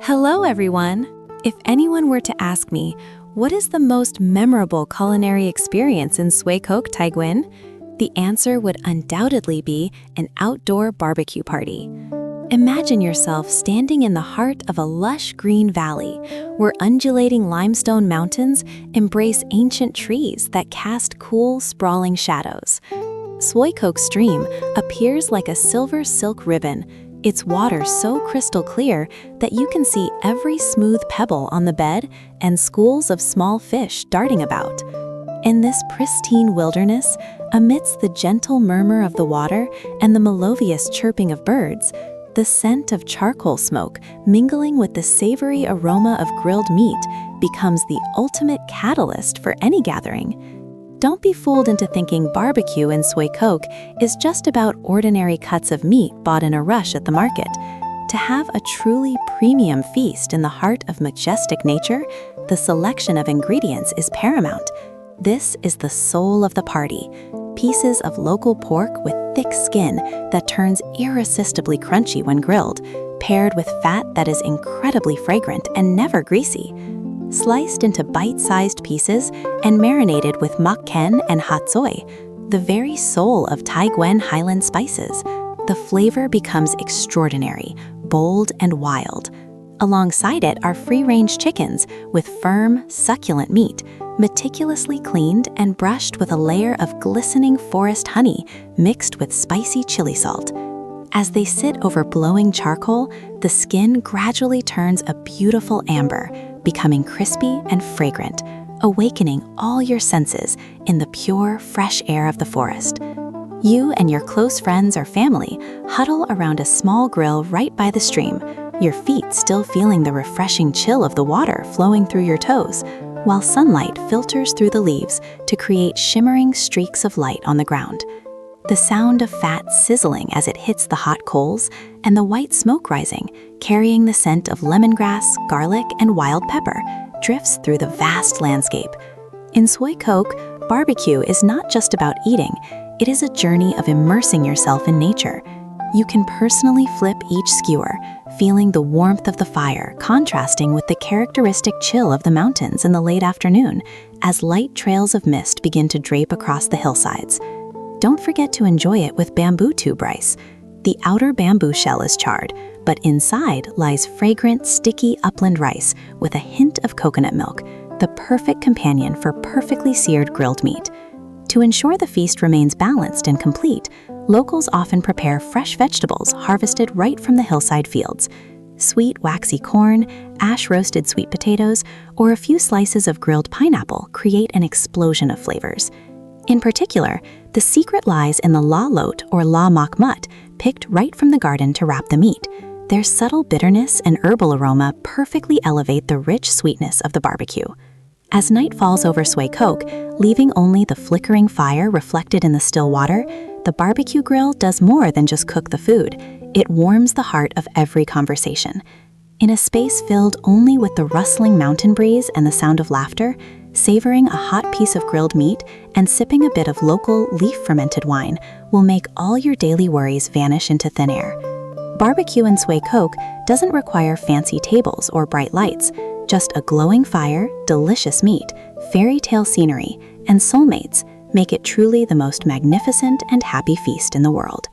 Hello, everyone! If anyone were to ask me, what is the most memorable culinary experience in Suoi Coc, Taiguan? The answer would undoubtedly be an outdoor barbecue party. Imagine yourself standing in the heart of a lush green valley, where undulating limestone mountains embrace ancient trees that cast cool, sprawling shadows. Suoi Coc Stream appears like a silver silk ribbon, its water so crystal clear that you can see every smooth pebble on the bed and schools of small fish darting about. In this pristine wilderness, amidst the gentle murmur of the water and the melodious chirping of birds, the scent of charcoal smoke mingling with the savory aroma of grilled meat becomes the ultimate catalyst for any gathering. Don't be fooled into thinking barbecue in Suoi Coc is just about ordinary cuts of meat bought in a rush at the market. To have a truly premium feast in the heart of majestic nature, the selection of ingredients is paramount. This is the soul of the party. Pieces of local pork with thick skin that turns irresistibly crunchy when grilled, paired with fat that is incredibly fragrant and never greasy. Sliced into bite-sized pieces and marinated with mak ken and hot soy, the very soul of Taiguan Highland spices, the flavor becomes extraordinary, bold and wild. Alongside it are free-range chickens with firm, succulent meat, meticulously cleaned and brushed with a layer of glistening forest honey mixed with spicy chili salt. As they sit over glowing charcoal, the skin gradually turns a beautiful amber, becoming crispy and fragrant, awakening all your senses in the pure, fresh air of the forest. You and your close friends or family huddle around a small grill right by the stream, your feet still feeling the refreshing chill of the water flowing through your toes, while sunlight filters through the leaves to create shimmering streaks of light on the ground. The sound of fat sizzling as it hits the hot coals and the white smoke rising, carrying the scent of lemongrass, garlic, and wild pepper, drifts through the vast landscape. In Suoi Coc, barbecue is not just about eating, it is a journey of immersing yourself in nature. You can personally flip each skewer, feeling the warmth of the fire contrasting with the characteristic chill of the mountains in the late afternoon as light trails of mist begin to drape across the hillsides. Don't forget to enjoy it with bamboo tube rice. The outer bamboo shell is charred, but inside lies fragrant, sticky upland rice with a hint of coconut milk, the perfect companion for perfectly seared grilled meat. To ensure the feast remains balanced and complete, locals often prepare fresh vegetables harvested right from the hillside fields. Sweet, waxy corn, ash-roasted sweet potatoes, or a few slices of grilled pineapple create an explosion of flavors. In particular, the secret lies in the la lot or la mak mut, picked right from the garden to wrap the meat. Their subtle bitterness and herbal aroma perfectly elevate the rich sweetness of the barbecue. As night falls over Suoi Coc, leaving only the flickering fire reflected in the still water, the barbecue grill does more than just cook the food. It warms the heart of every conversation. In a space filled only with the rustling mountain breeze and the sound of laughter, savoring a hot piece of grilled meat and sipping a bit of local leaf-fermented wine will make all your daily worries vanish into thin air. Barbecue in Suoi Coc doesn't require fancy tables or bright lights, just a glowing fire, delicious meat, fairy tale scenery, and soulmates make it truly the most magnificent and happy feast in the world.